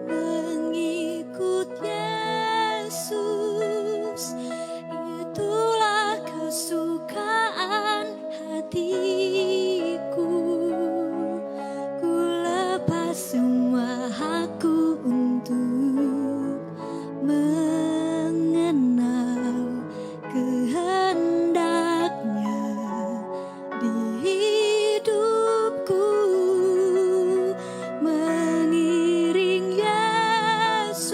Mengikut Yesus, itulah kesukaan hatiku. Ku lepas semua hakku untuk mengenal kehendaknya di hidupku. Mengiring Yesus,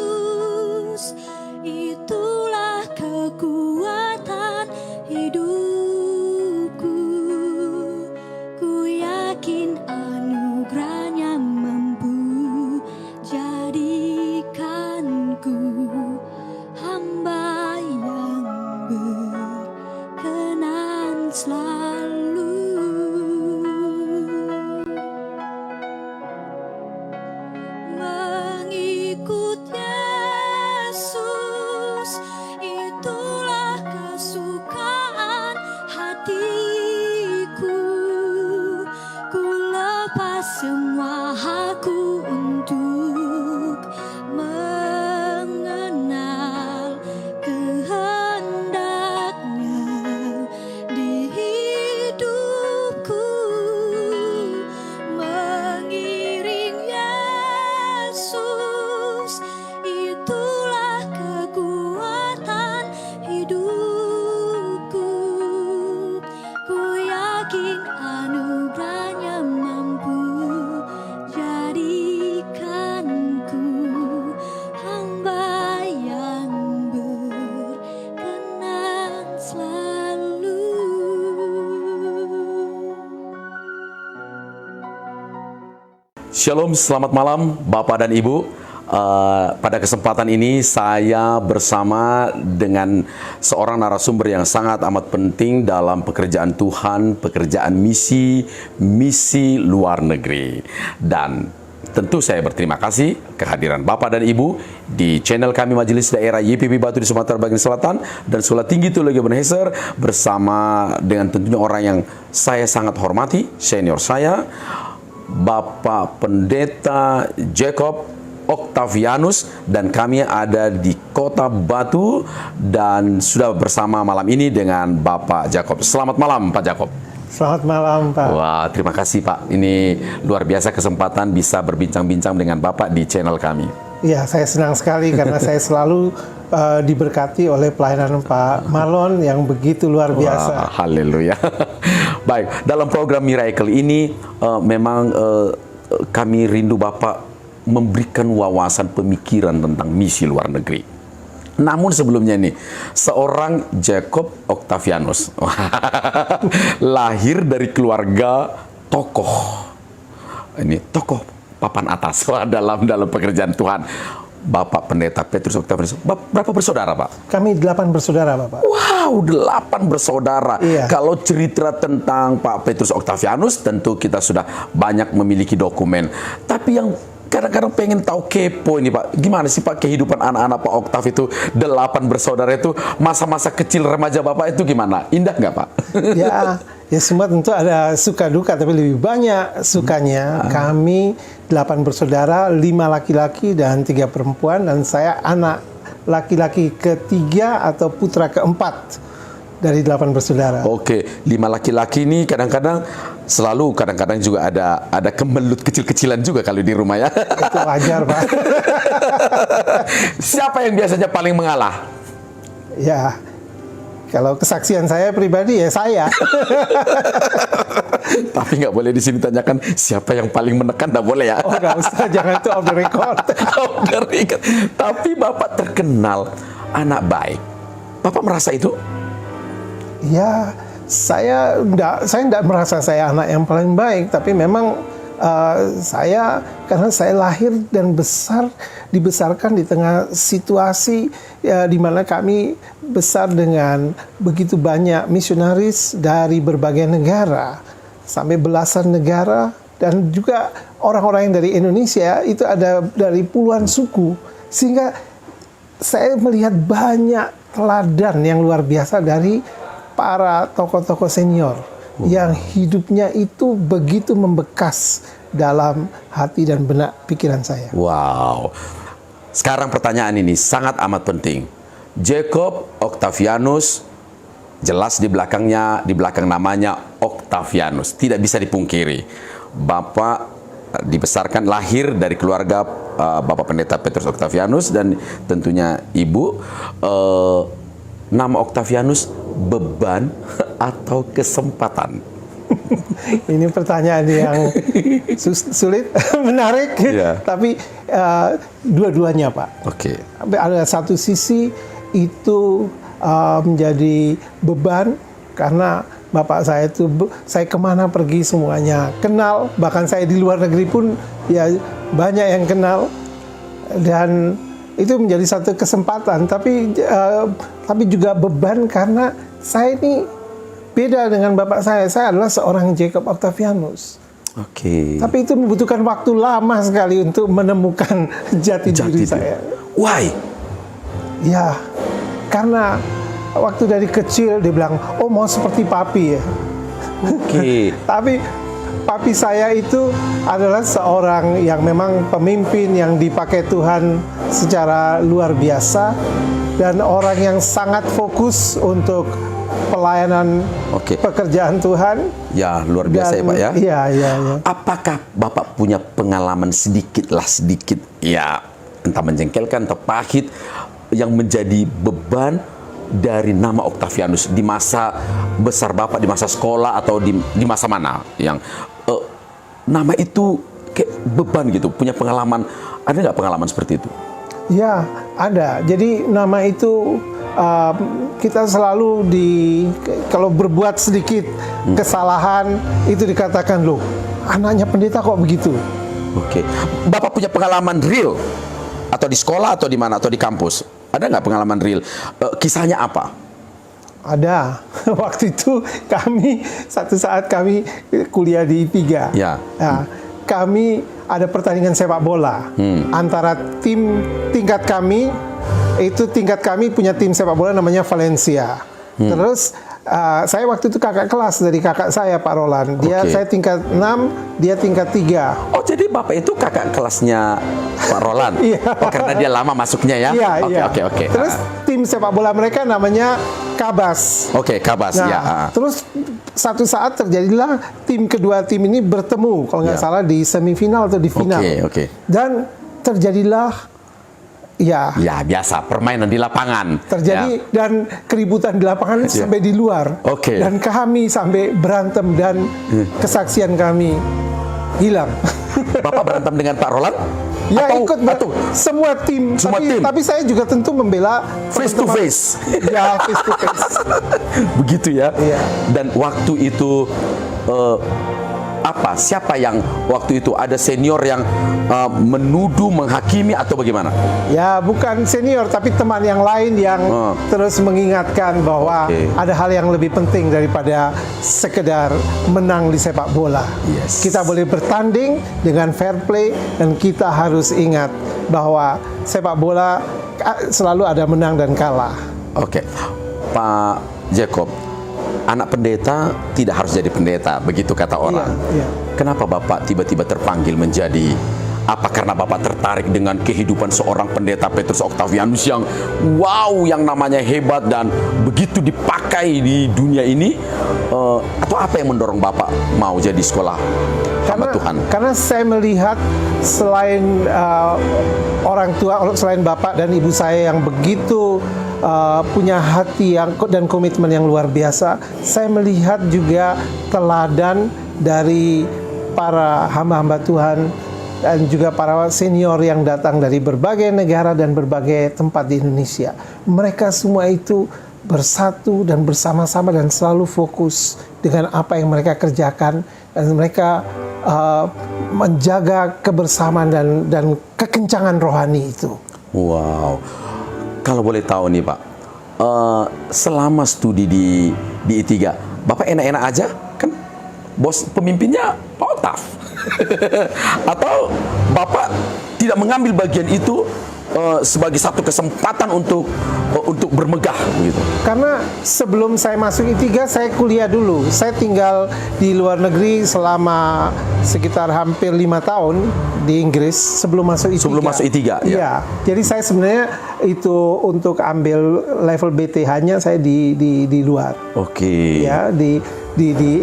itulah kekuatan hidupku. Ku yakin anugerahnya mampu jadikanku hamba yang berkenan selalu. Mengikut Yesus, itulah kesukaan hatiku. Ku lepas semua hakku untuk mengenal kehendaknya di hidupku. Mengiring Yesus, itulah kekuatan hidupku. Ku yakin anugerahnya mampu jadikanku hamba yang berkenan selalu. Shalom, selamat malam Bapak dan Ibu. Pada kesempatan ini saya bersama dengan seorang narasumber yang sangat amat penting dalam pekerjaan Tuhan, pekerjaan misi luar negeri. Dan tentu saya berterima kasih kehadiran Bapak dan Ibu di channel kami Majelis Daerah YPP Batu di Sumatera bagian Selatan dan Sekolah Tinggi Teologi Ebenezer, bersama dengan tentunya orang yang saya sangat hormati, senior saya, Bapak Pendeta Jacob Octavianus, dan kami ada di Kota Batu dan sudah bersama malam ini dengan Bapak Jacob. Selamat malam Pak Jacob. Selamat malam Pak. Wah, terima kasih Pak. Ini luar biasa kesempatan bisa berbincang-bincang dengan Bapak di channel kami. Ya, saya senang sekali karena saya selalu diberkati oleh pelayanan Pak Marlon yang begitu luar biasa. Wah, haleluya. Baik, dalam program Miracle ini memang kami rindu Bapak memberikan wawasan pemikiran tentang misi luar negeri. Namun sebelumnya ini, seorang Jacob Octavianus lahir dari keluarga tokoh. Ini tokoh papan atas dalam pekerjaan Tuhan. Bapak Pendeta Petrus Octavianus. Berapa bersaudara, Pak? Kami 8 bersaudara, Bapak. Wow, 8 bersaudara. Iya. Kalau cerita tentang Pak Petrus Octavianus, tentu kita sudah banyak memiliki dokumen. Tapi yang kadang-kadang pengen tahu, kepo ini Pak, gimana sih Pak kehidupan anak-anak Pak Octav itu, 8 bersaudara itu, masa-masa kecil remaja Bapak itu gimana? Indah nggak Pak? Ya semua tentu ada suka duka, tapi lebih banyak sukanya. Kami 8 bersaudara, 5 laki-laki dan 3 perempuan, dan saya anak laki-laki ketiga atau putra keempat dari 8 bersaudara. Oke, 5 laki-laki ini kadang-kadang juga ada kemelut kecil-kecilan juga kalau di rumah ya. Itu wajar Pak. Siapa yang biasanya paling mengalah? Ya, kalau kesaksian saya pribadi ya saya. Tapi nggak boleh di sini tanyakan siapa yang paling menekan, nggak boleh ya. Oh nggak usah, jangan, itu off the record. Off the record. Tapi Bapak terkenal anak baik. Bapak merasa itu? Ya, saya enggak merasa saya anak yang paling baik, tapi memang karena saya lahir dan dibesarkan di tengah situasi di mana kami besar dengan begitu banyak misionaris dari berbagai negara, sampai belasan negara, dan juga orang-orang yang dari Indonesia itu ada dari puluhan suku, sehingga saya melihat banyak teladan yang luar biasa dari para tokoh-tokoh senior yang hidupnya itu begitu membekas dalam hati dan benak pikiran saya. Wow. Sekarang pertanyaan ini sangat amat penting. Jacob Octavianus, jelas di belakang namanya Octavianus, tidak bisa dipungkiri. Bapak dibesarkan lahir dari keluarga Bapak Pendeta Petrus Octavianus dan tentunya Ibu. Nama Octavianus beban atau kesempatan? Ini pertanyaan yang sulit, menarik, tapi dua-duanya, Pak. Oke. Ada satu sisi itu menjadi beban karena bapak saya itu, saya kemana pergi semuanya kenal, bahkan saya di luar negeri pun ya banyak yang kenal, dan itu menjadi satu kesempatan, tapi juga beban karena saya ini beda dengan bapak saya adalah seorang Jacob Octavianus. Oke. Tapi itu membutuhkan waktu lama sekali untuk menemukan jati diri saya. Why? Ya, karena waktu dari kecil dia bilang, oh mau seperti papi ya. Oke. Tapi papi saya itu adalah seorang yang memang pemimpin yang dipakai Tuhan secara luar biasa dan orang yang sangat fokus untuk pelayanan pekerjaan Tuhan. Ya, luar biasa ya Pak ya. Iya. Apakah Bapak punya pengalaman sedikit, ya entah menjengkelkan atau pahit, yang menjadi beban dari nama Octavianus di masa besar Bapak, di masa sekolah atau di masa mana yang nama itu kayak beban gitu, punya pengalaman, ada nggak pengalaman seperti itu? Ya, ada. Jadi nama itu kita selalu kalau berbuat sedikit kesalahan itu dikatakan, loh anaknya pendeta kok begitu. Oke. Bapak punya pengalaman real atau di sekolah atau di mana atau di kampus? Ada nggak pengalaman real? Kisahnya apa? Ada. Waktu itu satu saat kami kuliah di I3. Ya. Nah, kami ada pertandingan sepak bola antara tingkat kami punya tim sepak bola namanya Valencia. Terus saya waktu itu kakak kelas dari kakak saya, Pak Roland. Saya tingkat 6, dia tingkat 3. Oh, jadi Bapak itu kakak kelasnya Pak Roland? Iya. Oh, karena dia lama masuknya ya? Iya. Oke. Terus tim sepak bola mereka namanya Kabas. Oke, Kabas, ya. Terus satu saat terjadilah kedua tim ini bertemu, kalau nggak salah di semifinal atau di final. Oke. Dan terjadilah ya biasa, permainan di lapangan. Terjadi dan keributan di lapangan sampai di luar. Dan kami sampai berantem dan kesaksian kami hilang. Bapak berantem dengan Pak Roland? Ya, ikut semua tim. Tapi saya juga tentu membela face to face. Ya, face to face. Begitu ya. Iya. Dan waktu itu siapa yang waktu itu ada senior yang menuduh, menghakimi atau bagaimana? Ya, bukan senior tapi teman yang lain yang terus mengingatkan bahwa ada hal yang lebih penting daripada sekedar menang di sepak bola. Yes. Kita boleh bertanding dengan fair play dan kita harus ingat bahwa sepak bola selalu ada menang dan kalah. Oke. Pak Jacob, anak pendeta tidak harus jadi pendeta, begitu kata orang. Iya. Kenapa Bapak tiba-tiba terpanggil menjadi, apa karena Bapak tertarik dengan kehidupan seorang pendeta Petrus Octavianus yang yang namanya hebat dan begitu dipakai di dunia ini? Atau apa yang mendorong Bapak mau jadi sekolah hamba Tuhan? Karena saya melihat selain orang tua, selain Bapak dan Ibu saya yang begitu punya hati dan komitmen yang luar biasa, saya melihat juga teladan dari para hamba-hamba Tuhan dan juga para senior yang datang dari berbagai negara dan berbagai tempat di Indonesia. Mereka semua itu bersatu dan bersama-sama dan selalu fokus dengan apa yang mereka kerjakan, dan mereka menjaga kebersamaan dan kekencangan rohani itu. Wow. Kalau boleh tahu nih Pak, selama studi di I3, Bapak enak-enak aja? Kan bos pemimpinnya Pak Octav. Atau Bapak tidak mengambil bagian itu sebagai satu kesempatan untuk bermegah gitu? Karena sebelum saya masuk I3, saya kuliah dulu. Saya tinggal di luar negeri selama sekitar hampir 5 tahun di Inggris sebelum masuk I3. Sebelum masuk I3, ya? Iya. Jadi saya sebenarnya itu untuk ambil level BTH-nya saya di luar. Oke. Ya, di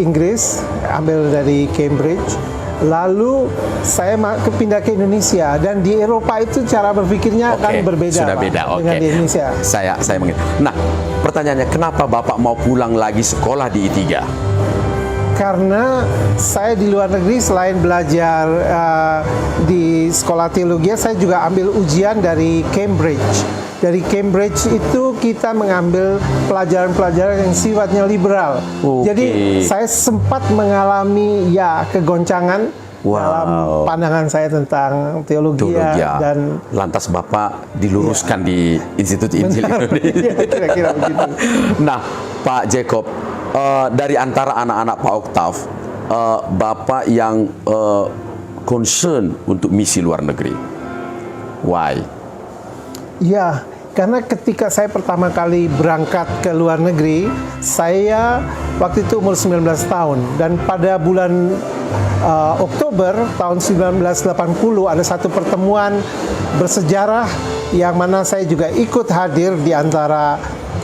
Inggris, ambil dari Cambridge. Lalu saya pindah ke Indonesia, dan di Eropa itu cara berpikirnya kan berbeda sudah Pak, beda. dengan di Indonesia. Saya mengerti. Nah, pertanyaannya, kenapa Bapak mau pulang lagi sekolah di I3? Karena saya di luar negeri selain belajar di sekolah teologi, saya juga ambil ujian dari Cambridge. Dari Cambridge itu kita mengambil pelajaran-pelajaran yang sifatnya liberal. Jadi saya sempat mengalami kegoncangan dalam pandangan saya tentang teologi dan lantas Bapak diluruskan di Institut Injil Indonesia. Kira-kira begitu. Nah, Pak Jacob, dari antara anak-anak Pak Oktav, Bapak yang concern untuk misi luar negeri. Why? Ya, karena ketika saya pertama kali berangkat ke luar negeri, saya waktu itu umur 19 tahun. Dan pada bulan Oktober tahun 1980 ada satu pertemuan bersejarah yang mana saya juga ikut hadir di antara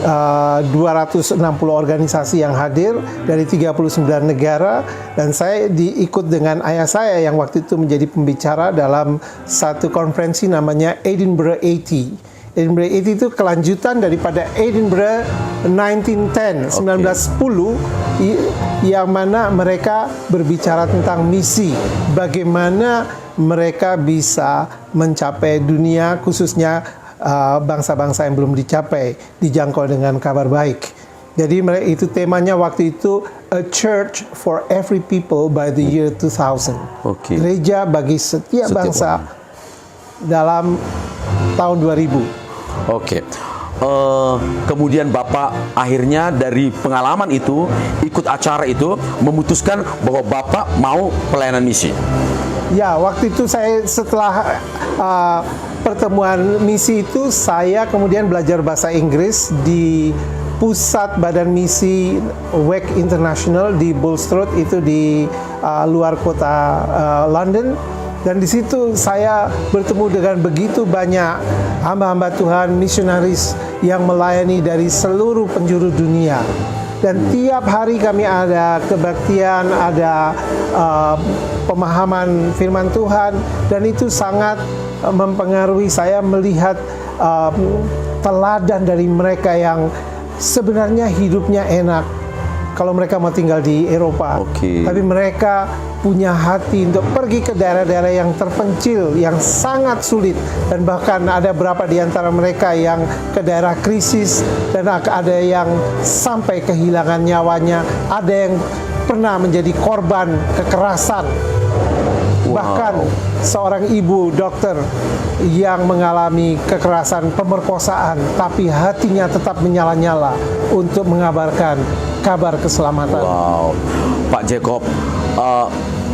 260 organisasi yang hadir dari 39 negara, dan saya diikut dengan ayah saya yang waktu itu menjadi pembicara dalam satu konferensi namanya Edinburgh 80. Edinburgh 80 itu kelanjutan daripada Edinburgh 1910 yang mana mereka berbicara tentang misi, bagaimana mereka bisa mencapai dunia, khususnya bangsa-bangsa yang belum dijangkau dengan kabar baik. Jadi itu temanya waktu itu, A Church for Every People by the year 2000. Gereja bagi setiap bangsa dalam tahun 2000. Kemudian Bapak akhirnya dari pengalaman itu, ikut acara itu, memutuskan bahwa Bapak mau pelayanan misi. Ya, waktu itu saya setelah pertemuan misi itu, saya kemudian belajar bahasa Inggris di pusat badan misi WEC International di Bulstrode, itu di luar kota London. Dan di situ saya bertemu dengan begitu banyak hamba-hamba Tuhan, misionaris yang melayani dari seluruh penjuru dunia. Dan tiap hari kami ada kebaktian, ada pemahaman firman Tuhan, dan itu sangat mempengaruhi saya melihat teladan dari mereka yang sebenarnya hidupnya enak kalau mereka mau tinggal di Eropa. Tapi mereka punya hati untuk pergi ke daerah-daerah yang terpencil, yang sangat sulit, dan bahkan ada beberapa di antara mereka yang ke daerah krisis, dan ada yang sampai kehilangan nyawanya, ada yang pernah menjadi korban kekerasan. Bahkan seorang ibu dokter yang mengalami kekerasan, pemerkosaan, tapi hatinya tetap menyala-nyala untuk mengabarkan kabar keselamatan. Pak Jacob,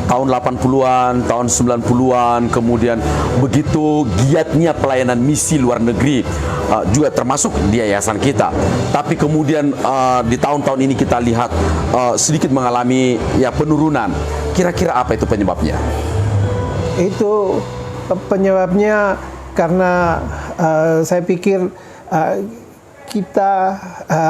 tahun 80-an, tahun 90-an, kemudian begitu giatnya pelayanan misi luar negeri, juga termasuk di yayasan kita. Tapi kemudian di tahun-tahun ini kita lihat sedikit mengalami penurunan. Kira-kira apa itu penyebabnya? Itu penyebabnya karena saya pikir kita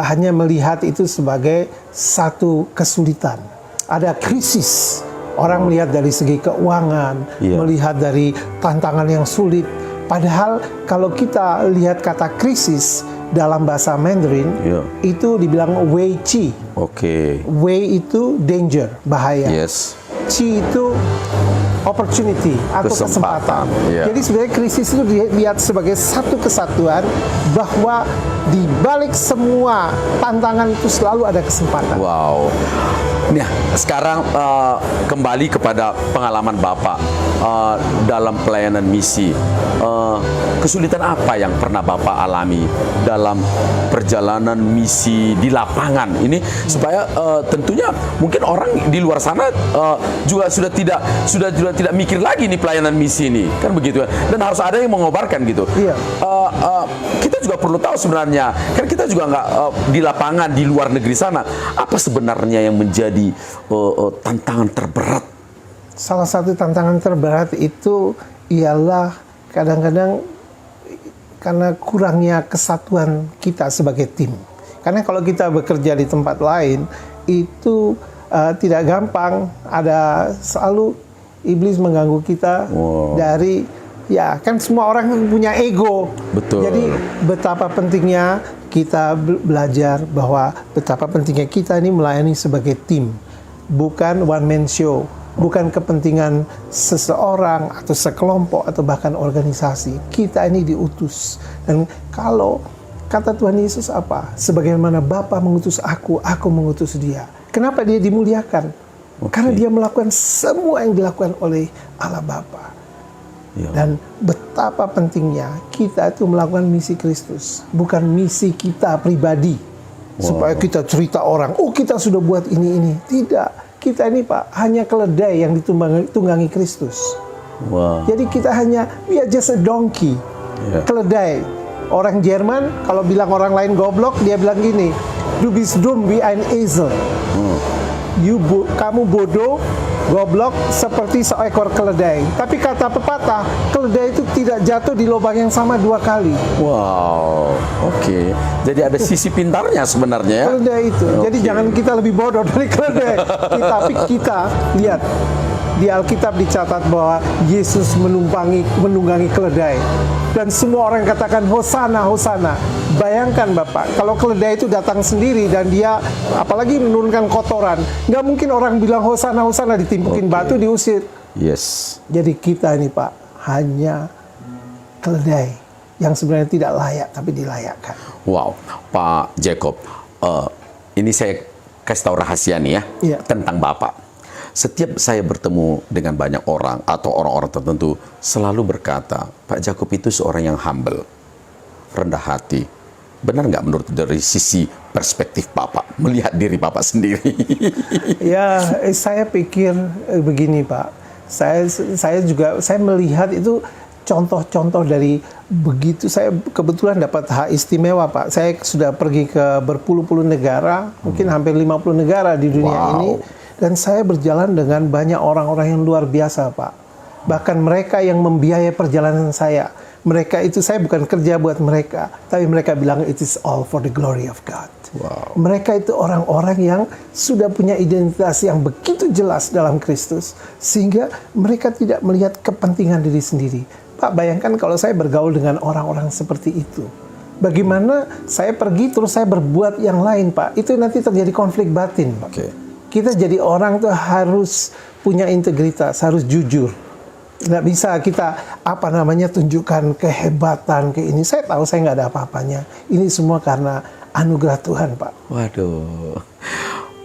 hanya melihat itu sebagai satu kesulitan. Ada krisis. Orang melihat dari segi keuangan, melihat dari tantangan yang sulit. Padahal kalau kita lihat kata krisis dalam bahasa Mandarin, itu dibilang wei qi. Wei itu danger, bahaya. Qi itu opportunity atau kesempatan. Jadi sebenarnya krisis itu dilihat sebagai satu kesatuan, bahwa di balik semua tantangan itu selalu ada kesempatan. Nah, sekarang kembali kepada pengalaman Bapak dalam pelayanan misi. Kesulitan apa yang pernah Bapak alami dalam perjalanan misi di lapangan ini, supaya tentunya mungkin orang di luar sana juga sudah tidak mikir lagi nih pelayanan misi ini, kan begitu, dan harus ada yang mengobarkan gitu. Iya. Kita juga perlu tahu sebenarnya, kan kita juga nggak di lapangan di luar negeri sana, apa sebenarnya yang menjadi tantangan terberat? Salah satu tantangan terberat itu ialah kadang-kadang karena kurangnya kesatuan kita sebagai tim. Karena kalau kita bekerja di tempat lain itu tidak gampang, ada selalu iblis mengganggu kita dari, ya kan semua orang punya ego. Betul. Jadi betapa pentingnya kita belajar bahwa betapa pentingnya kita ini melayani sebagai tim, bukan one man show, bukan kepentingan seseorang atau sekelompok atau bahkan organisasi. Kita ini diutus. Dan kalau kata Tuhan Yesus apa? Sebagaimana Bapa mengutus aku mengutus dia. Kenapa dia dimuliakan? Karena dia melakukan semua yang dilakukan oleh Allah Bapa. Ya. Dan betapa pentingnya kita itu melakukan misi Kristus, bukan misi kita pribadi. Supaya kita cerita orang, oh kita sudah buat ini. Tidak, kita ini Pak hanya keledai yang ditunggangi Kristus. Wow. Jadi kita hanya, we are just a donkey, keledai. Orang Jerman kalau bilang orang lain goblok, dia bilang gini, du bist dumm wie ein Esel. Kamu bodoh, goblok seperti seekor keledai. Tapi kata pepatah, keledai itu tidak jatuh di lubang yang sama 2 kali. Wow, oke. Jadi ada sisi pintarnya sebenarnya ya. Keledai itu. Jadi jangan kita lebih bodoh dari keledai. Tapi kita lihat di Alkitab dicatat bahwa Yesus menunggangi keledai. Dan semua orang katakan Hosana, Hosana. Bayangkan Bapak, kalau keledai itu datang sendiri dan dia apalagi menurunkan kotoran, nggak mungkin orang bilang Hosana, Hosana, ditimpukin batu, diusir. Yes. Jadi kita ini Pak hanya keledai yang sebenarnya tidak layak tapi dilayakkan. Wow, Pak Jacob, ini saya kasih tahu rahasia nih ya, tentang Bapak. Setiap saya bertemu dengan banyak orang atau orang-orang tertentu selalu berkata, Pak Jacob itu seorang yang humble, rendah hati. Benar nggak menurut dari sisi perspektif Bapak, melihat diri Bapak sendiri? Ya, saya pikir begini Pak. Saya melihat itu contoh-contoh dari begitu. Saya kebetulan dapat hak istimewa Pak. Saya sudah pergi ke berpuluh-puluh negara, mungkin hampir 50 negara di dunia ini. Dan saya berjalan dengan banyak orang-orang yang luar biasa Pak. Bahkan mereka yang membiayai perjalanan saya. Mereka itu, saya bukan kerja buat mereka, tapi mereka bilang it is all for the glory of God. Wow. Mereka itu orang-orang yang sudah punya identitas yang begitu jelas dalam Kristus, sehingga mereka tidak melihat kepentingan diri sendiri. Pak, bayangkan kalau saya bergaul dengan orang-orang seperti itu. Bagaimana saya pergi terus saya berbuat yang lain Pak, itu nanti terjadi konflik batin Pak. Okay. Kita jadi orang tuh harus punya integritas, harus jujur. Nggak bisa kita tunjukkan kehebatan ke ini. Saya tahu saya nggak ada apa-apanya. Ini semua karena anugerah Tuhan Pak. Waduh,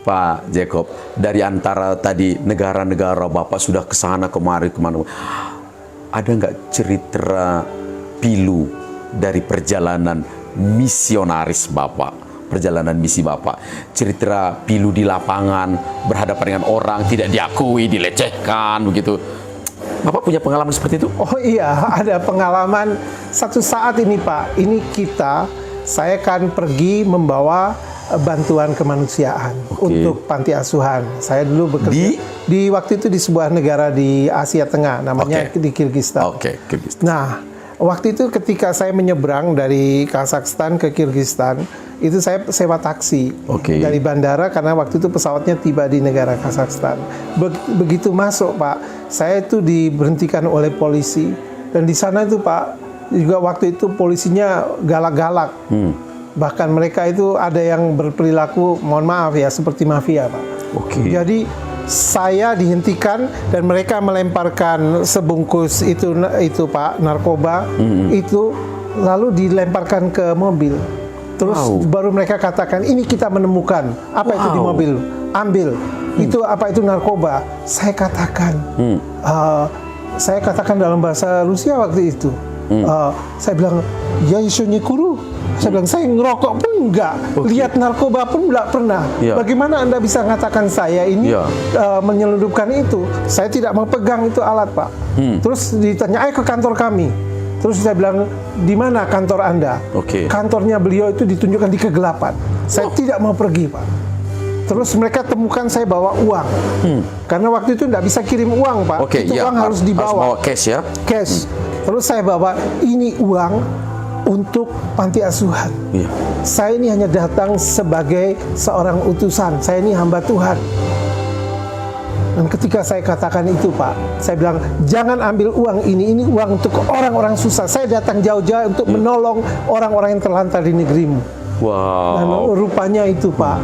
Pak Jacob, dari antara tadi negara-negara Bapak sudah kesana kemari kemana, ada nggak cerita pilu dari perjalanan misionaris Bapak? Perjalanan misi Bapak, cerita pilu di lapangan, berhadapan dengan orang, tidak diakui, dilecehkan, begitu. Bapak punya pengalaman seperti itu? Oh iya, ada pengalaman satu saat ini Pak. Ini saya akan pergi membawa bantuan kemanusiaan untuk panti asuhan. Saya dulu bekerja di waktu itu di sebuah negara di Asia Tengah, namanya di Kirgistan. Kirgistan. Nah, waktu itu ketika saya menyeberang dari Kazakhstan ke Kirgistan, itu saya sewa taksi dari bandara karena waktu itu pesawatnya tiba di negara Kazakhstan. Begitu masuk Pak, saya itu diberhentikan oleh polisi, dan di sana itu Pak juga waktu itu polisinya galak-galak. Bahkan mereka itu ada yang berperilaku, mohon maaf ya, seperti mafia Pak. Jadi saya dihentikan dan mereka melemparkan sebungkus itu Pak narkoba itu lalu dilemparkan ke mobil. Terus baru mereka katakan, ini kita menemukan apa itu di mobil, ambil. Itu apa itu narkoba? Saya katakan, dalam bahasa Rusia waktu itu. Saya bilang, ya kuru. Saya bilang, saya ngerokok pun enggak, lihat narkoba pun enggak pernah. Bagaimana Anda bisa mengatakan saya ini menyelundupkan itu? Saya tidak mau pegang itu alat, Pak. Terus ditanya, ayo ke kantor kami. Terus saya bilang, di mana kantor Anda? Kantornya beliau itu ditunjukkan di kegelapan. Saya tidak mau pergi, Pak. Terus mereka temukan saya bawa uang. Karena waktu itu tidak bisa kirim uang, Pak. Itu uang harus dibawa. Harus bawa cash ya? Cash. Terus saya bawa, ini uang untuk panti asuhan. Saya ini hanya datang sebagai seorang utusan. Saya ini hamba Tuhan. Dan ketika saya katakan itu, Pak, saya bilang, jangan ambil uang ini uang untuk orang-orang susah. Saya datang jauh-jauh untuk menolong orang-orang yang terlantar di negerimu. Dan rupanya itu, Pak,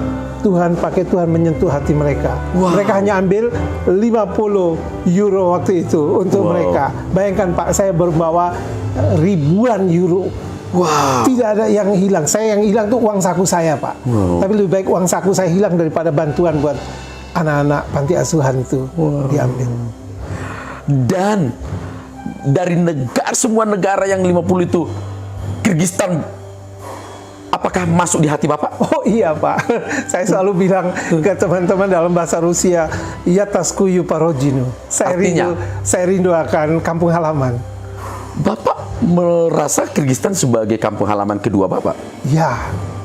Tuhan menyentuh hati mereka. Mereka hanya ambil 50 euro waktu itu untuk mereka. Bayangkan, Pak, saya berbawa ribuan euro. Tidak ada yang hilang. Yang hilang itu uang saku saya, Pak. Tapi lebih baik uang saku saya hilang daripada bantuan buat anak-anak panti asuhan itu diambil. Dan dari semua negara yang 50 itu, Kirgistan apakah masuk di hati Bapak? Oh iya, Pak. Saya selalu bilang ke teman-teman dalam bahasa Rusia, ya taskuyu parojinu. Saya rindu akan kampung halaman. Bapak merasa Kirgistan sebagai kampung halaman kedua Bapak? Ya,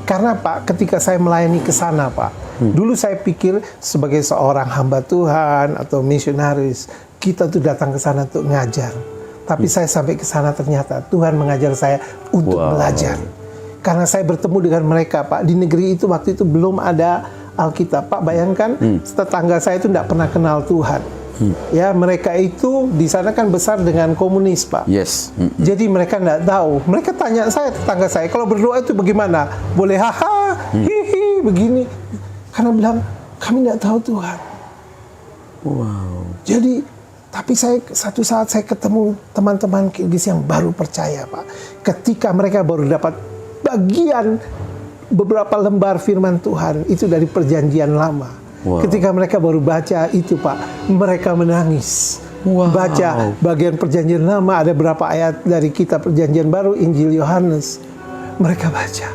karena Pak, ketika saya melayani ke sana, Pak, dulu saya pikir sebagai seorang hamba Tuhan atau misionaris, kita tuh datang ke sana untuk ngajar. Tapi saya sampai ke sana ternyata Tuhan mengajar saya untuk belajar. Karena saya bertemu dengan mereka, Pak. Di negeri itu waktu itu belum ada Alkitab, Pak. Bayangkan, tetangga saya itu tidak pernah kenal Tuhan. Ya, mereka itu di sana kan besar dengan komunis, Pak. Jadi mereka tidak tahu. Mereka tanya saya, tetangga saya, kalau berdoa itu bagaimana? Boleh haha, hihi, begini. Karena bilang, kami tidak tahu Tuhan. Jadi, tapi satu saat saya ketemu teman-teman Kirgis yang baru percaya, Pak. Ketika mereka baru dapat bagian beberapa lembar firman Tuhan itu dari perjanjian lama. Ketika mereka baru baca itu, Pak, mereka menangis. Baca bagian perjanjian lama, ada berapa ayat dari kitab perjanjian baru, Injil Yohanes. Mereka baca.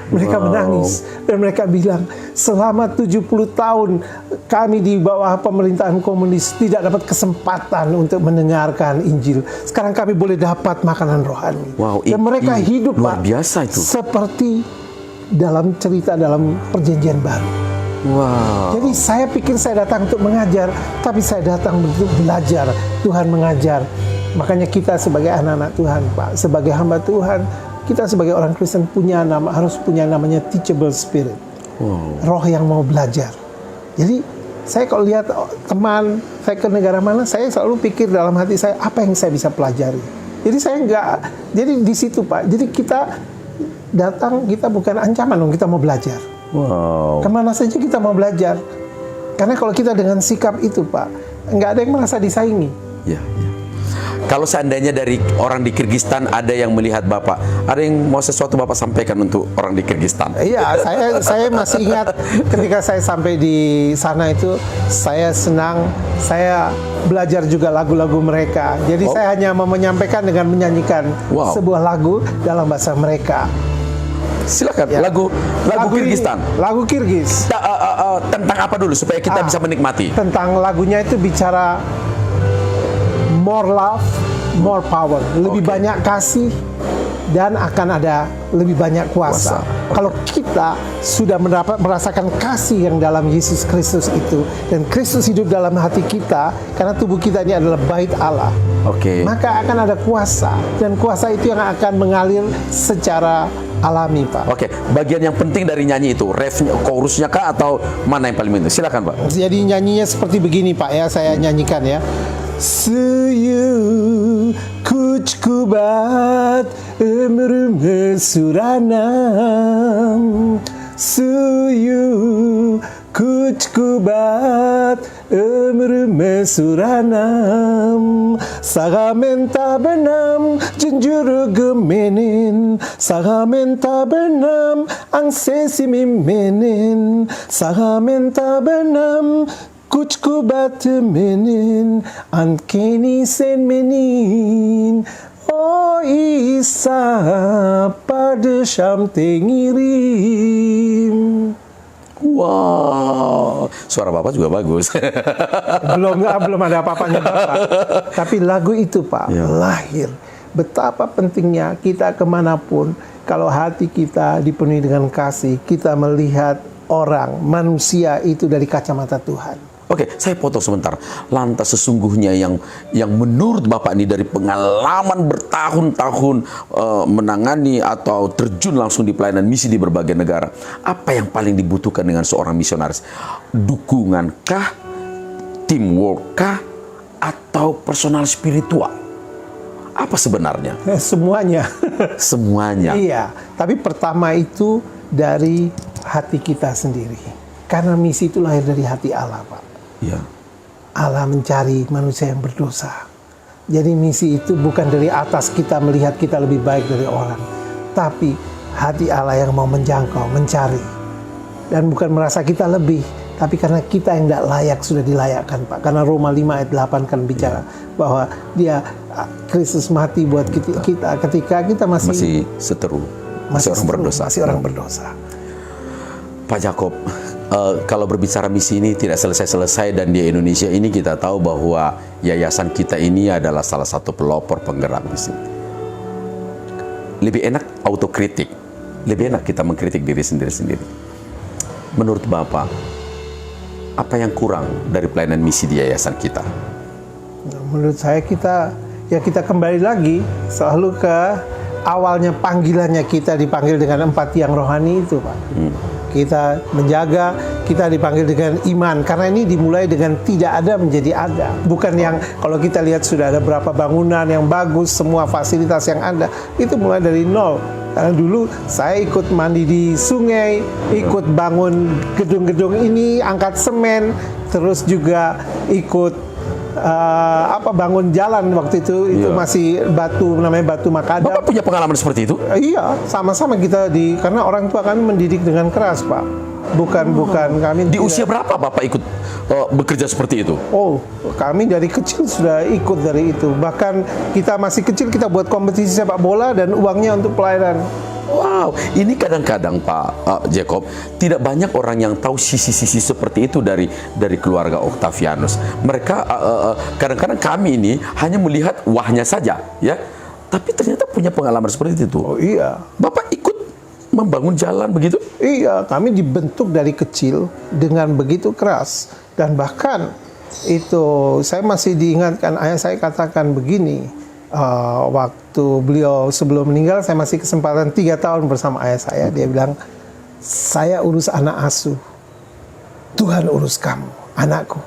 Mereka menangis. Dan mereka bilang, selama 70 tahun kami di bawah pemerintahan komunis tidak dapat kesempatan untuk mendengarkan Injil. Sekarang kami boleh dapat makanan rohani. Dan mereka hidup, luar Pak, biasa itu. seperti dalam cerita dalam perjanjian baru. Jadi saya pikir saya datang untuk mengajar, tapi saya datang untuk belajar. Tuhan mengajar. Makanya kita sebagai anak-anak Tuhan, Pak, sebagai hamba Tuhan, kita sebagai orang Kristen harus punya namanya teachable spirit. Roh yang mau belajar. Jadi saya kalau lihat teman saya ke negara mana, saya selalu pikir dalam hati saya, apa yang saya bisa pelajari. Jadi saya jadi di situ, Pak. Jadi kita datang, kita bukan ancaman dong, kita mau belajar. Kemana saja kita mau belajar. Karena kalau kita dengan sikap itu, Pak, nggak ada yang merasa disaingi. Kalau seandainya dari orang di Kirgistan ada yang melihat Bapak, ada yang mau sesuatu Bapak sampaikan untuk orang di Kirgistan? Iya, saya masih ingat ketika saya sampai di sana itu, saya senang, saya belajar juga lagu-lagu mereka. Jadi saya hanya mau menyampaikan dengan menyanyikan sebuah lagu dalam bahasa mereka. Silakan, lagu Kirgistan. Lagu Kirgis. Tentang apa dulu supaya kita bisa menikmati? Tentang lagunya itu bicara more love, more power. Lebih banyak kasih dan akan ada lebih banyak kuasa. Kalau kita sudah merasakan kasih yang dalam Yesus Kristus itu, dan Kristus hidup dalam hati kita, karena tubuh kita ini adalah bait Allah, maka akan ada kuasa, dan kuasa itu yang akan mengalir secara alami, Pak. Bagian yang penting dari nyanyi itu, refnya, chorusnya kah, atau mana yang paling penting? Silakan, Pak. Jadi nyanyinya seperti begini, Pak, ya, saya nyanyikan ya. Suyu kuch kubat ömrümü sürenem, suyu kuch kubat ömrümü sürenem, sagamenta benam junjuru gemenin, sagamenta benam ang sesimin menin, sagamenta benam कुछको बात मैंने अनकैनी से menin Oh Isa pada syam tengirim. Wow, suara Bapak juga bagus. belum ada apa-apanya Bapak. Tapi lagu itu Pak lahir. Betapa pentingnya kita kemanapun, kalau hati kita dipenuhi dengan kasih, kita melihat orang, manusia itu dari kacamata Tuhan. Oke, saya potong sebentar. Lantas sesungguhnya yang menurut Bapak ini dari pengalaman bertahun-tahun menangani atau terjun langsung di pelayanan misi di berbagai negara, apa yang paling dibutuhkan dengan seorang misionaris? Dukungankah, teamwork-kah, atau personal spiritual? Apa sebenarnya? Semuanya. Semuanya. Iya, tapi pertama itu dari hati kita sendiri. Karena misi itu lahir dari hati Allah, Pak. Ya. Allah mencari manusia yang berdosa. Jadi misi itu bukan dari atas kita melihat kita lebih baik dari orang, tapi hati Allah yang mau menjangkau, mencari. Dan bukan merasa kita lebih, tapi karena kita yang tidak layak sudah dilayakkan, Pak. Karena Roma 5 ayat 8 kan bicara bahwa dia Kristus mati buat kita ketika kita masih seteru, masih orang berdosa. Pak Jakob, kalau berbicara misi ini tidak selesai-selesai, dan di Indonesia ini kita tahu bahwa yayasan kita ini adalah salah satu pelopor penggerak misi. Lebih enak autokritik, lebih enak kita mengkritik diri sendiri. Menurut Bapak, apa yang kurang dari pelayanan misi di yayasan kita? Menurut saya kita kembali lagi selalu ke awalnya panggilannya, kita dipanggil dengan 4 tiang rohani itu, Pak. Kita menjaga, kita dipanggil dengan iman. Karena ini dimulai dengan tidak ada menjadi ada. Bukan yang kalau kita lihat sudah ada berapa bangunan yang bagus, semua fasilitas yang ada. Itu mulai dari nol. Karena dulu saya ikut mandi di sungai, ikut bangun gedung-gedung ini, angkat semen, terus juga ikut bangun jalan waktu itu masih batu, namanya batu makadam. Bapak punya pengalaman seperti itu? Iya, sama-sama kita karena orang tua kami mendidik dengan keras, Pak. Bukan kami. Di usia berapa Bapak ikut bekerja seperti itu? Oh, kami dari kecil sudah ikut dari itu. Bahkan kita masih kecil kita buat kompetisi sepak bola dan uangnya untuk pelayanan. Wow, ini kadang-kadang Pak Jacob, tidak banyak orang yang tahu sisi-sisi seperti itu dari keluarga Octavianus. Mereka kadang-kadang kami ini hanya melihat wahnya saja, ya. Tapi ternyata punya pengalaman seperti itu. Oh iya. Bapak ikut membangun jalan begitu? Iya, kami dibentuk dari kecil dengan begitu keras, dan bahkan itu saya masih diingatkan, ayah saya katakan begini. Waktu beliau sebelum meninggal, saya masih kesempatan 3 tahun bersama ayah saya. Dia bilang, saya urus anak asuh, Tuhan urus kamu, anakku.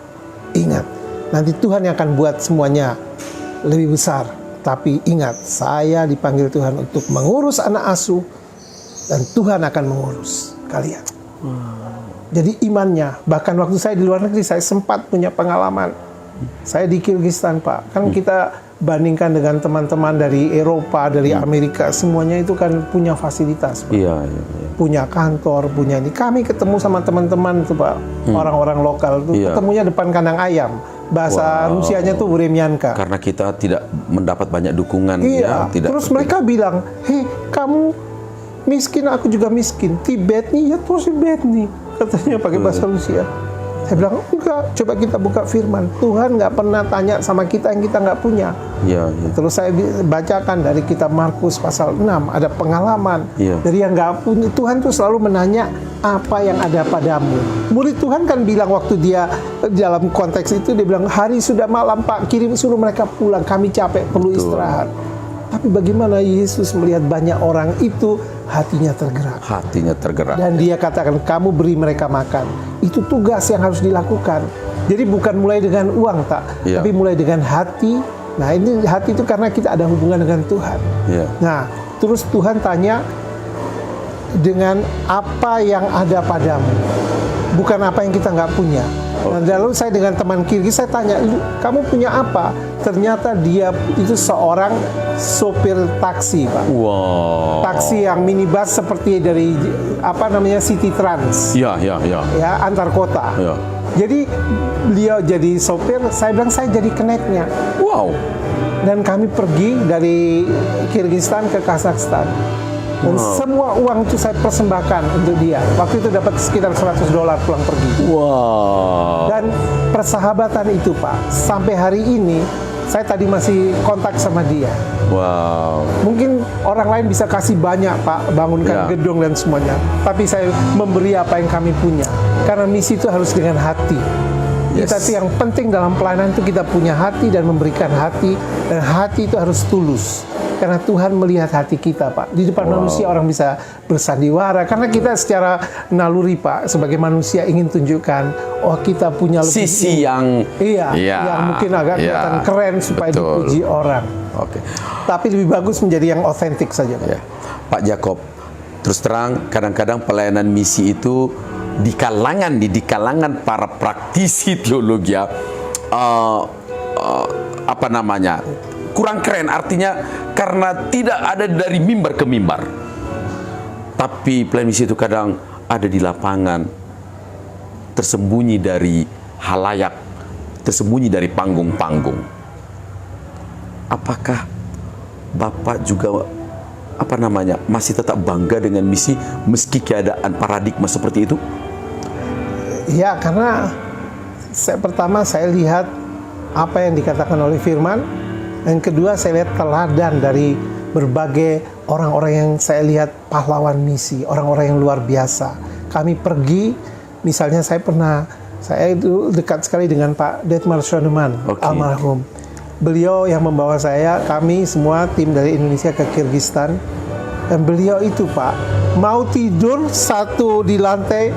Ingat, nanti Tuhan yang akan buat semuanya lebih besar. Tapi ingat, saya dipanggil Tuhan untuk mengurus anak asuh, dan Tuhan akan mengurus kalian. Jadi imannya, bahkan waktu saya di luar negeri, saya sempat punya pengalaman. Saya di Kyrgyzstan, Pak. Kan kita bandingkan dengan teman-teman dari Eropa, dari Amerika, semuanya itu kan punya fasilitas, Pak. Iya. Punya kantor, punya ini. Kami ketemu sama teman-teman itu, Pak, orang-orang lokal itu ketemunya depan kandang ayam. Bahasa Rusianya tuh Vremyanka. Karena kita tidak mendapat banyak dukungan. Iya. Terus mereka bilang, hei, kamu miskin, aku juga miskin. Tibet nih, ya terus Tibet nih. Katanya pakai bahasa Rusia. Saya bilang, enggak, coba kita buka firman. Tuhan nggak pernah tanya sama kita yang kita nggak punya. Iya. Terus saya bacakan dari kitab Markus pasal 6, ada pengalaman. Iya. Dari yang nggak punya, Tuhan tuh selalu menanya apa yang ada padamu. Murid Tuhan kan bilang waktu dia dalam konteks itu, dia bilang, hari sudah malam Pak, suruh mereka pulang, kami capek, perlu istirahat. Tapi bagaimana Yesus melihat banyak orang itu, hatinya tergerak. Dan dia katakan, kamu beri mereka makan. Itu tugas yang harus dilakukan. Jadi bukan mulai dengan uang, tapi mulai dengan hati. Nah, ini hati itu karena kita ada hubungan dengan Tuhan. Nah, terus Tuhan tanya, dengan apa yang ada padamu, bukan apa yang kita nggak punya. Nah, lalu saya dengan teman Kirgis, saya tanya, kamu punya apa? Ternyata dia itu seorang sopir taksi, Pak. Wow. Taksi yang minibus seperti dari City Trans. Ya, Ya, antar kota. Ya. Jadi beliau jadi sopir, saya bilang saya jadi keneknya. Wow. Dan kami pergi dari Kyrgyzstan ke Kazakhstan. Dan semua uang itu saya persembahkan untuk dia. Waktu itu dapat sekitar $100 pulang pergi. Wow. Dan persahabatan itu Pak, sampai hari ini saya tadi masih kontak sama dia. Wow. Mungkin orang lain bisa kasih banyak Pak, bangunkan Ya. gedung dan semuanya. Tapi saya memberi apa yang kami punya. Karena misi itu harus dengan hati. Yes. Kita yang penting dalam pelayanan itu kita punya hati dan memberikan hati. Dan hati itu harus tulus. Karena Tuhan melihat hati kita Pak. Di depan manusia orang bisa bersandiwara. Karena kita secara naluri Pak, sebagai manusia ingin tunjukkan, oh kita punya lebih Sisi yang yang mungkin agak kelihatan keren supaya betul. dipuji orang. Oke. Tapi lebih bagus menjadi yang otentik saja. Ya. Pak Jakob, terus terang kadang-kadang pelayanan misi itu di kalangan para praktisi teologi apa namanya? Kurang keren, artinya karena tidak ada dari mimbar ke mimbar. Tapi pelayanan misi itu kadang ada di lapangan, tersembunyi dari halayak, tersembunyi dari panggung-panggung. Apakah Bapak juga masih tetap bangga dengan misi meski keadaan paradigma seperti itu? Ya, karena pertama saya lihat apa yang dikatakan oleh firman, dan kedua saya lihat teladan dari berbagai orang-orang yang saya lihat pahlawan misi, orang-orang yang luar biasa. Kami pergi, misalnya saya itu dekat sekali dengan Pak Detmar Schoenemann, almarhum. Beliau yang membawa kami semua tim dari Indonesia ke Kyrgyzstan. Dan beliau itu Pak, mau tidur satu di lantai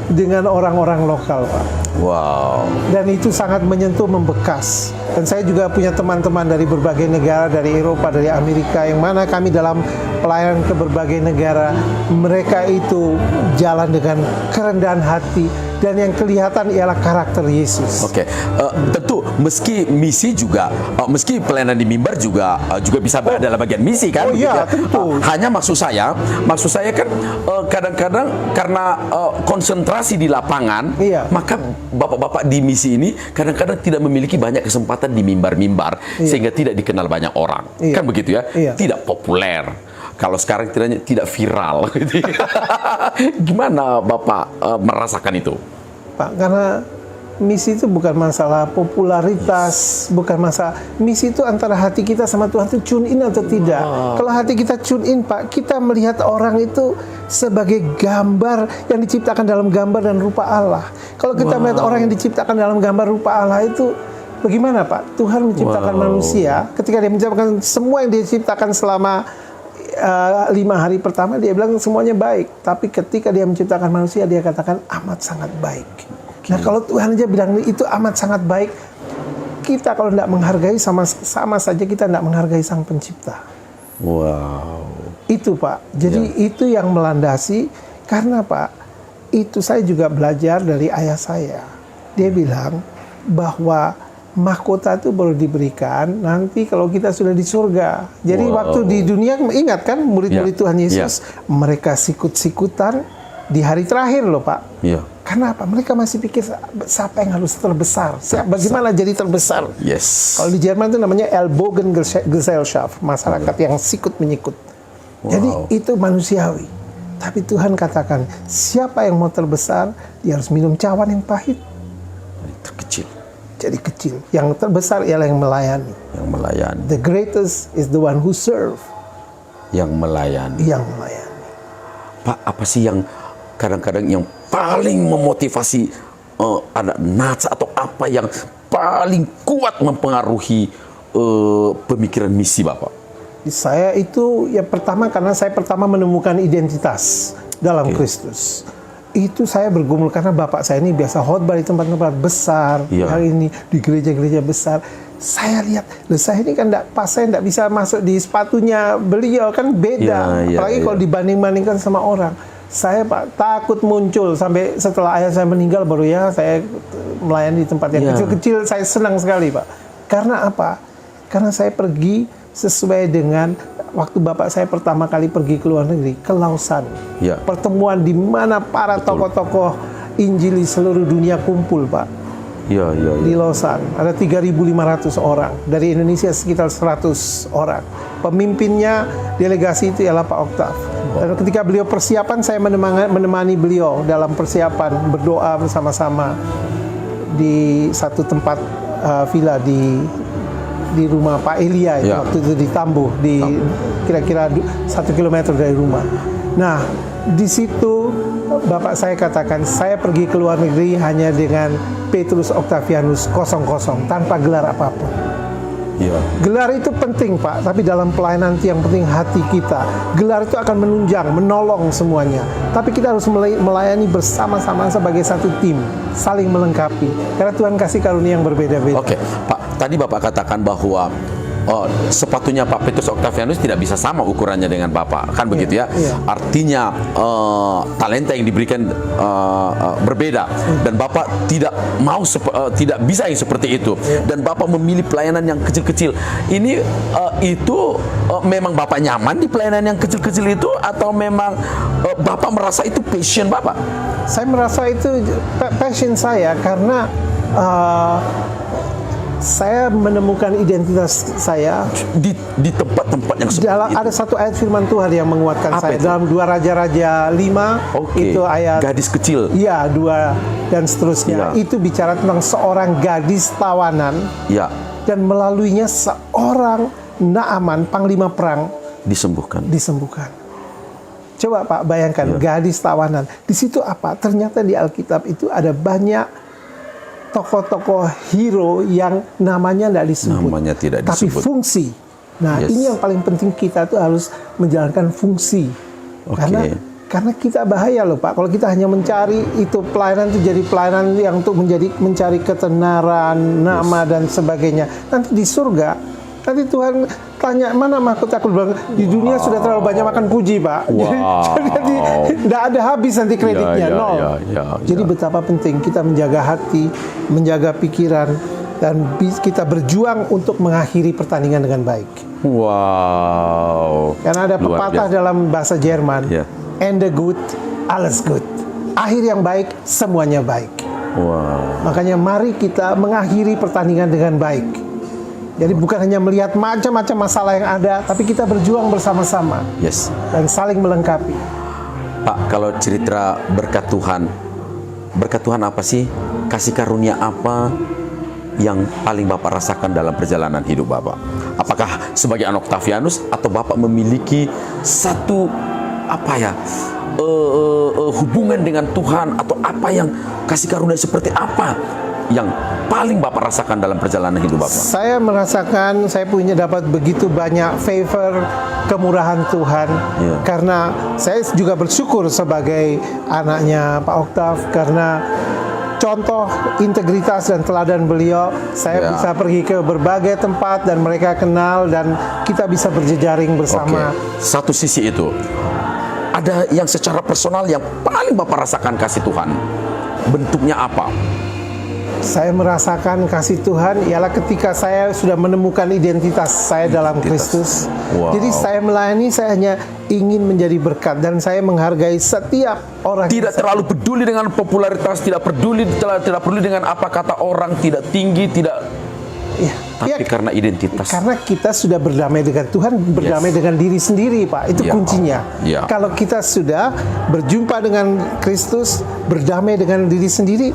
dengan orang-orang lokal Pak. Wow. Dan itu sangat menyentuh, membekas. Dan saya juga punya teman-teman dari berbagai negara, dari Eropa, dari Amerika, yang mana kami dalam pelayanan ke berbagai negara, mereka itu jalan dengan kerendahan hati, dan yang kelihatan ialah karakter Yesus. Oke. Tentu meski misi juga, meski pelayanan di mimbar juga bisa berada dalam bagian misi kan? Oh iya, begitu ya? tentu. Hanya maksud saya kan kadang-kadang karena konsentrasi di lapangan, maka bapak-bapak di misi ini kadang-kadang tidak memiliki banyak kesempatan di mimbar-mimbar, sehingga tidak dikenal banyak orang. Kan begitu ya? Tidak populer. Kalau sekarang tidak viral. Gimana Bapak merasakan itu? Pak, karena misi itu bukan masalah popularitas, bukan masalah. Misi itu antara hati kita sama Tuhan itu tune in atau tidak. Kalau hati kita tune in, Pak, kita melihat orang itu sebagai gambar yang diciptakan dalam gambar dan rupa Allah. Kalau kita melihat orang yang diciptakan dalam gambar rupa Allah itu, bagaimana Pak? Tuhan menciptakan manusia, ketika dia menciptakan semua yang dia ciptakan selama 5 hari pertama, dia bilang semuanya baik. Tapi ketika dia menciptakan manusia, dia katakan amat sangat baik. Nah, kalau Tuhan aja bilang itu amat sangat baik, kita kalau tidak menghargai, sama saja kita tidak menghargai Sang Pencipta. Wow. Itu Pak. Jadi itu yang melandasi. Karena Pak, itu saya juga belajar dari ayah saya. Dia bilang bahwa mahkota itu baru diberikan nanti kalau kita sudah di surga. Jadi waktu di dunia, ingat kan murid-murid Tuhan Yesus, mereka sikut-sikutan di hari terakhir loh Pak. Karena apa? Mereka masih pikir siapa yang harus terbesar, bagaimana jadi terbesar. Kalau di Jerman itu namanya Ellbogengesellschaft, masyarakat yang sikut menyikut. Jadi itu manusiawi. Tapi Tuhan katakan, siapa yang mau terbesar, dia harus minum cawan yang pahit. Terkecil. Jadi kecil. Yang terbesar ialah yang melayani. Yang melayani. The greatest is the one who serve. Yang melayani. Yang melayani. Pak, apa sih yang kadang-kadang yang paling memotivasi ada nats atau apa yang paling kuat mempengaruhi pemikiran misi Bapak? Saya itu yang pertama, karena saya pertama menemukan identitas dalam Kristus. Itu saya bergumul karena bapak saya ini biasa khotbah di tempat-tempat besar, hari ini di gereja-gereja besar. Saya lihat, saya ini kan saya tidak bisa masuk di sepatunya beliau, kan beda. Apalagi kalau dibanding-bandingkan sama orang. Saya Pak takut muncul sampai setelah ayah saya meninggal baru saya melayani di tempat yang kecil-kecil. Saya senang sekali Pak. Karena apa? Karena saya pergi sesuai dengan waktu bapak saya pertama kali pergi ke luar negeri, ke Lausanne. Pertemuan di mana para tokoh-tokoh Injil di seluruh dunia kumpul, Pak. Ya, ya, Di ya. Lausanne ada 3.500 orang, dari Indonesia sekitar 100 orang. Pemimpinnya delegasi itu ialah Pak Oktav. Dan ketika beliau persiapan, saya menemani beliau dalam persiapan, berdoa bersama-sama di satu tempat villa di rumah Pak Elia itu, Ya. waktu itu di Tambuh, di kira-kira 1 kilometer dari rumah. Nah, di situ Bapak saya katakan, saya pergi ke luar negeri hanya dengan Petrus Octavianus 00 tanpa gelar apapun. Ya. Gelar itu penting, Pak, tapi dalam pelayanan itu yang penting hati kita. Gelar itu akan menunjang, menolong semuanya. Tapi kita harus melayani bersama-sama sebagai satu tim, saling melengkapi. Karena Tuhan kasih karunia yang berbeda-beda. Oke, Pak. Tadi Bapak katakan bahwa sepatunya Pak Petrus Octavianus tidak bisa sama ukurannya dengan Bapak, kan begitu ya? Iya. Artinya talenta yang diberikan berbeda, dan Bapak tidak mau tidak bisa yang seperti itu, dan Bapak memilih pelayanan yang kecil-kecil. Ini memang Bapak nyaman di pelayanan yang kecil-kecil itu, atau memang Bapak merasa itu passion Bapak? Saya merasa itu passion saya karena saya menemukan identitas saya di tempat-tempat yang seperti itu. ada satu ayat firman Tuhan yang menguatkan Apa saya itu? dalam 2 Raja-Raja 5. Oke. Itu ayat Gadis kecil. Iya, 2 dan seterusnya. Iya. Itu bicara tentang seorang gadis tawanan, Ya, dan melaluinya seorang Naaman, panglima perang, disembuhkan. disembuhkan. Coba Pak bayangkan, gadis tawanan. Di situ apa? Ternyata di Alkitab itu ada banyak tokoh-tokoh hero yang namanya tidak disebut, Namanya tidak tapi disebut. fungsi. Nah, Yes. ini yang paling penting, kita tuh harus menjalankan fungsi. Oke. Karena kita bahaya loh Pak, kalau kita hanya mencari itu pelayanan itu jadi pelayanan yang untuk mencari ketenaran, nama dan sebagainya. Nanti di surga, nanti Tuhan tanya, mana mahkota aku bilang, di dunia sudah terlalu banyak makan puji Pak. Wow. Jadi tidak ada habis nanti kreditnya, Ya, ya, nol. ya. Jadi betapa penting kita menjaga hati, menjaga pikiran, dan kita berjuang untuk mengakhiri pertandingan dengan baik. Wow. Karena ada Luar pepatah biasa. dalam bahasa Jerman, Ya. "Ende good, alles good." Akhir yang baik, semuanya baik. Wow. Makanya mari kita mengakhiri pertandingan dengan baik. Jadi bukan hanya melihat macam-macam masalah yang ada, tapi kita berjuang bersama-sama Yes. dan saling melengkapi. Pak, kalau cerita berkat Tuhan apa sih? Kasih karunia apa yang paling Bapak rasakan dalam perjalanan hidup Bapak? Apakah sebagai anak Octavianus, atau Bapak memiliki satu hubungan dengan Tuhan, atau apa yang kasih karunia seperti apa yang paling Bapak rasakan dalam perjalanan hidup Bapak? Saya merasakan saya dapat begitu banyak favor, kemurahan Tuhan. Ya. Karena saya juga bersyukur sebagai anaknya Pak Oktav, karena contoh integritas dan teladan beliau, saya Ya. bisa pergi ke berbagai tempat dan mereka kenal, dan kita bisa berjejaring bersama. Oke. Satu sisi itu, ada yang secara personal yang paling Bapak rasakan kasih Tuhan. Bentuknya apa? Saya merasakan kasih Tuhan ialah ketika saya sudah menemukan identitas saya dalam Kristus. Wow. Jadi saya melayani, saya hanya ingin menjadi berkat, dan saya menghargai setiap orang. Tidak terlalu peduli dengan popularitas, tidak peduli dengan apa kata orang, tidak tinggi, tidak, Ya, tapi karena identitas. karena kita sudah berdamai dengan Tuhan, berdamai Yes. dengan diri sendiri, Pak. Itu Ya. kuncinya. Ya. Kalau kita sudah berjumpa dengan Kristus, berdamai dengan diri sendiri,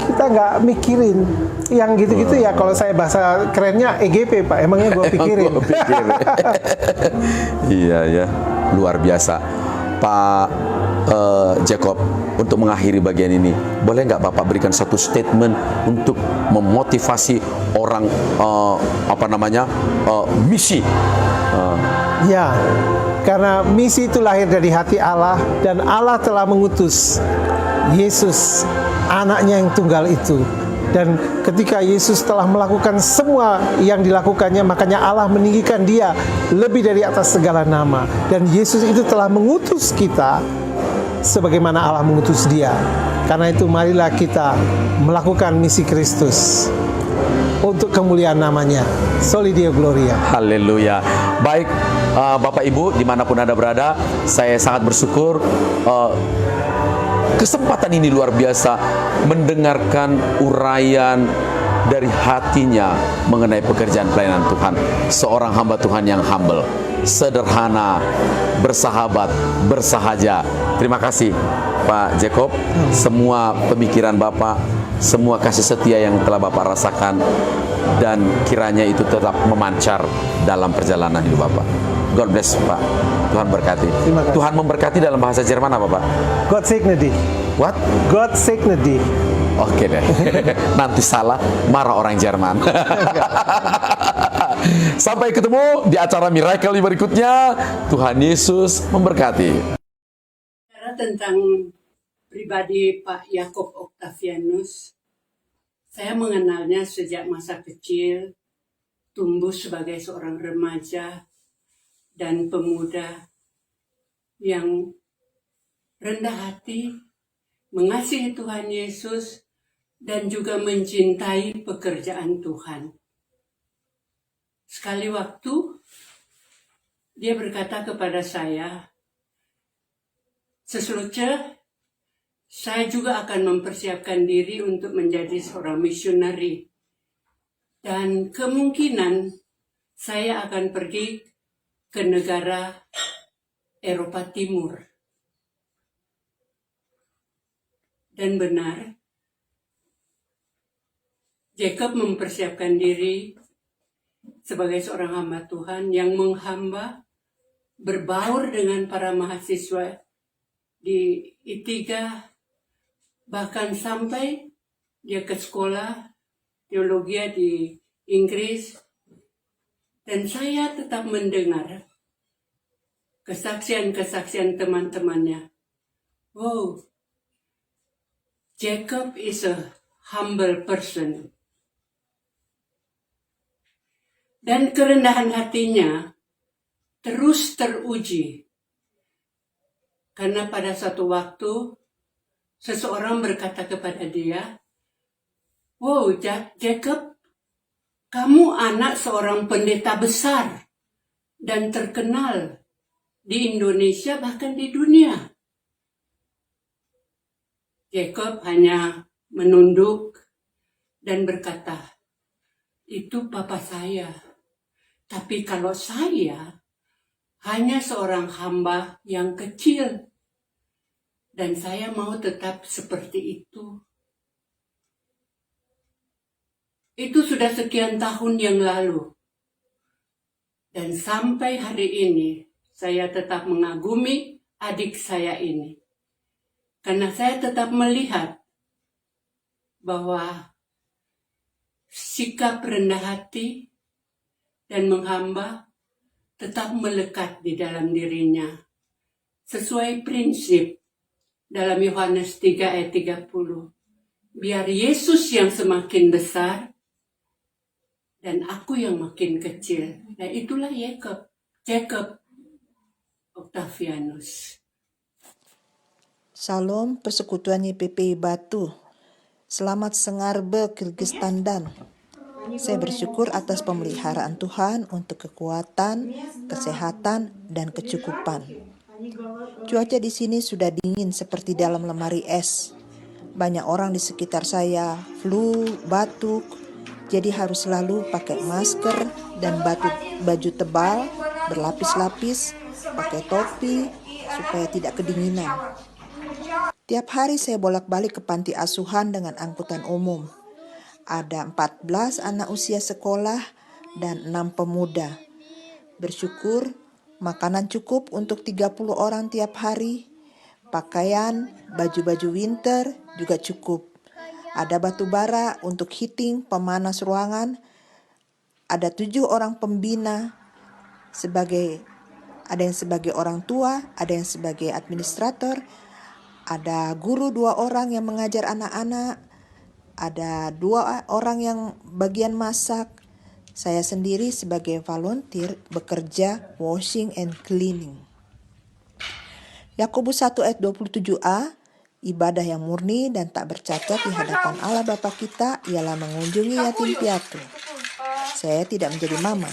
kita nggak mikirin yang gitu-gitu ya. Kalau saya bahasa kerennya EGP, Pak. Emangnya gue pikirin. Gua pikir. Iya ya, luar biasa. Pak Jacob, untuk mengakhiri bagian ini, boleh nggak Bapak berikan satu statement untuk memotivasi orang misi? Ya, karena misi itu lahir dari hati Allah, dan Allah telah mengutus Yesus, anaknya yang tunggal itu. Dan ketika Yesus telah melakukan semua yang dilakukannya, makanya Allah meninggikan dia lebih dari atas segala nama. Dan Yesus itu telah mengutus kita sebagaimana Allah mengutus dia. Karena itu marilah kita melakukan misi Kristus untuk kemuliaan namanya. Soli Deo Gloria. Haleluya. Baik, Bapak Ibu dimanapun Anda berada, saya sangat bersyukur kesempatan ini luar biasa mendengarkan uraian dari hatinya mengenai pekerjaan pelayanan Tuhan. Seorang hamba Tuhan yang humble, sederhana, bersahabat, bersahaja. Terima kasih Pak Jacob, semua pemikiran Bapak, semua kasih setia yang telah Bapak rasakan, dan kiranya itu tetap memancar dalam perjalanan hidup Bapak. God bless Pak. Tuhan berkati. Terima kasih. Tuhan memberkati dalam bahasa Jerman apa Pak? God segne dich. What? God segne dich. Oke deh. Nanti salah, marah orang Jerman. Sampai ketemu di acara Miracle berikutnya. Tuhan Yesus memberkati. Bicara tentang pribadi Pak Yakob Octavianus, saya mengenalnya sejak masa kecil, tumbuh sebagai seorang remaja dan pemuda yang rendah hati, mengasihi Tuhan Yesus, dan juga mencintai pekerjaan Tuhan. Sekali waktu, dia berkata kepada saya, "Sesuatu, saya juga akan mempersiapkan diri untuk menjadi seorang misionari. Dan kemungkinan saya akan pergi ke negara Eropa Timur." Dan benar, Jacob mempersiapkan diri sebagai seorang hamba Tuhan yang menghamba, berbaur dengan para mahasiswa di I3, bahkan sampai dia ke sekolah teologi di Inggris. Dan saya tetap mendengar kesaksian-kesaksian teman-temannya. Wow, Jacob is a humble person. Dan kerendahan hatinya terus teruji. Karena pada satu waktu, seseorang berkata kepada dia, "Wow, Jacob, kamu anak seorang pendeta besar dan terkenal di Indonesia bahkan di dunia." Jacob hanya menunduk dan berkata, "Itu papa saya. Tapi kalau saya hanya seorang hamba yang kecil, dan saya mau tetap seperti itu." Itu sudah sekian tahun yang lalu. Dan sampai hari ini, saya tetap mengagumi adik saya ini. Karena saya tetap melihat bahwa sikap rendah hati dan menghamba tetap melekat di dalam dirinya. Sesuai prinsip dalam Yohanes 3 ayat 30. Biar Yesus yang semakin besar dan aku yang makin kecil. Nah, itulah Jacob Octavianus. Salam persekutuan YPP Batu. Selamat Sengarbe Kyrgyzstan. Saya bersyukur atas pemeliharaan Tuhan untuk kekuatan, kesehatan, dan kecukupan. Cuaca di sini sudah dingin seperti dalam lemari es. Banyak orang di sekitar saya flu, batuk, jadi harus selalu pakai masker dan baju tebal, berlapis-lapis, pakai topi supaya tidak kedinginan. Tiap hari saya bolak-balik ke panti asuhan dengan angkutan umum. Ada 14 anak usia sekolah dan 6 pemuda. Bersyukur makanan cukup untuk 30 orang tiap hari. Pakaian, baju-baju winter juga cukup. Ada batu bara untuk heating, pemanas ruangan. Ada 7 orang pembina, ada yang sebagai orang tua, ada yang sebagai administrator. Ada guru 2 orang yang mengajar anak-anak. Ada 2 orang yang bagian masak. Saya sendiri sebagai volunteer bekerja washing and cleaning. Yakobus 1 ayat 27a, ibadah yang murni dan tak bercacat di hadapan Allah Bapa kita ialah mengunjungi yatim piatu. Saya tidak menjadi mama.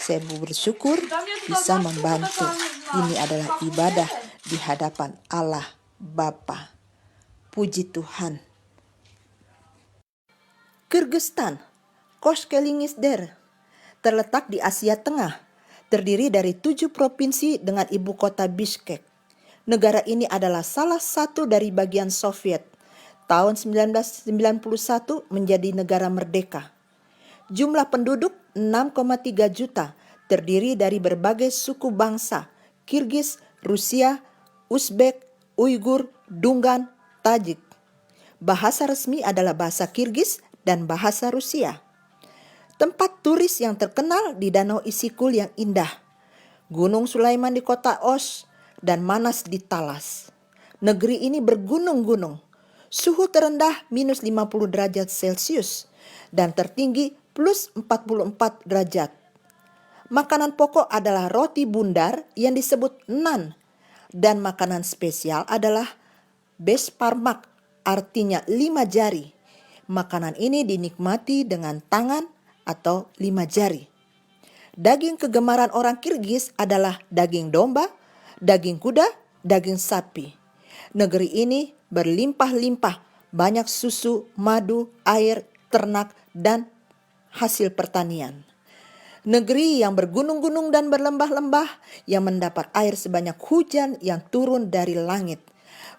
Saya bersyukur bisa membantu. Ini adalah ibadah di hadapan Allah Bapa. Puji Tuhan. Kyrgyzstan, Koshkelingisder, terletak di Asia Tengah, terdiri dari 7 provinsi dengan ibu kota Bishkek. Negara ini adalah salah satu dari bagian Soviet. Tahun 1991 menjadi negara merdeka. Jumlah penduduk 6,3 juta, terdiri dari berbagai suku bangsa, Kirgiz, Rusia, Uzbek, Uighur, Dungan, Tajik. Bahasa resmi adalah bahasa Kirgiz dan bahasa Rusia. Tempat turis yang terkenal di Danau Isikul yang indah, Gunung Sulaiman di kota Osh, dan Manas di Talas. Negeri ini bergunung-gunung. Suhu terendah minus 50 derajat Celcius dan tertinggi plus 44 derajat. Makanan pokok adalah roti bundar yang disebut nan, dan makanan spesial adalah besparmak, artinya 5 jari. Makanan ini dinikmati dengan tangan atau 5 jari. Daging kegemaran orang Kirgiz adalah daging domba, daging kuda, daging sapi. Negeri ini berlimpah-limpah, banyak susu, madu, air, ternak, dan hasil pertanian. Negeri yang bergunung-gunung dan berlembah-lembah, yang mendapat air sebanyak hujan yang turun dari langit.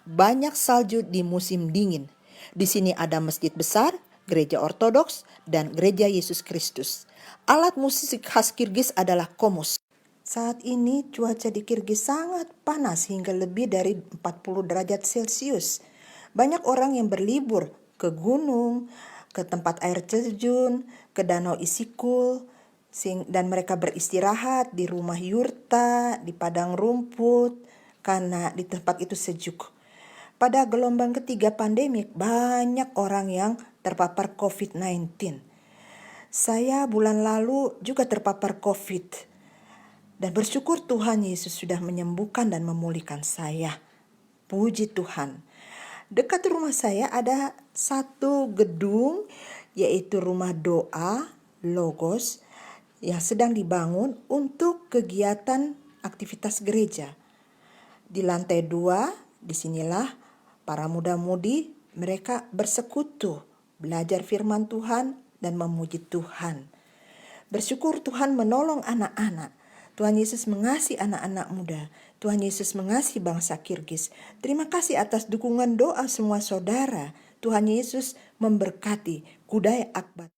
Banyak salju di musim dingin. Di sini ada masjid besar, gereja Ortodoks, dan gereja Yesus Kristus. Alat musik khas Kirgiz adalah komus. Saat ini cuaca di Kirgiz sangat panas hingga lebih dari 40 derajat Celcius. Banyak orang yang berlibur ke gunung, ke tempat air terjun, ke Danau Isikul, dan mereka beristirahat di rumah yurta, di padang rumput, karena di tempat itu sejuk. Pada gelombang ketiga pandemik, banyak orang yang terpapar COVID-19. Saya bulan lalu juga terpapar COVID. Dan bersyukur Tuhan Yesus sudah menyembuhkan dan memulihkan saya. Puji Tuhan. Dekat rumah saya ada satu gedung, yaitu rumah doa Logos, yang sedang dibangun untuk kegiatan aktivitas gereja. Di lantai 2, disinilah para muda-mudi mereka bersekutu, belajar firman Tuhan dan memuji Tuhan. Bersyukur Tuhan menolong anak-anak. Tuhan Yesus mengasihi anak-anak muda. Tuhan Yesus mengasihi bangsa Kirgiz. Terima kasih atas dukungan doa semua saudara. Tuhan Yesus memberkati. Kudai Akbar.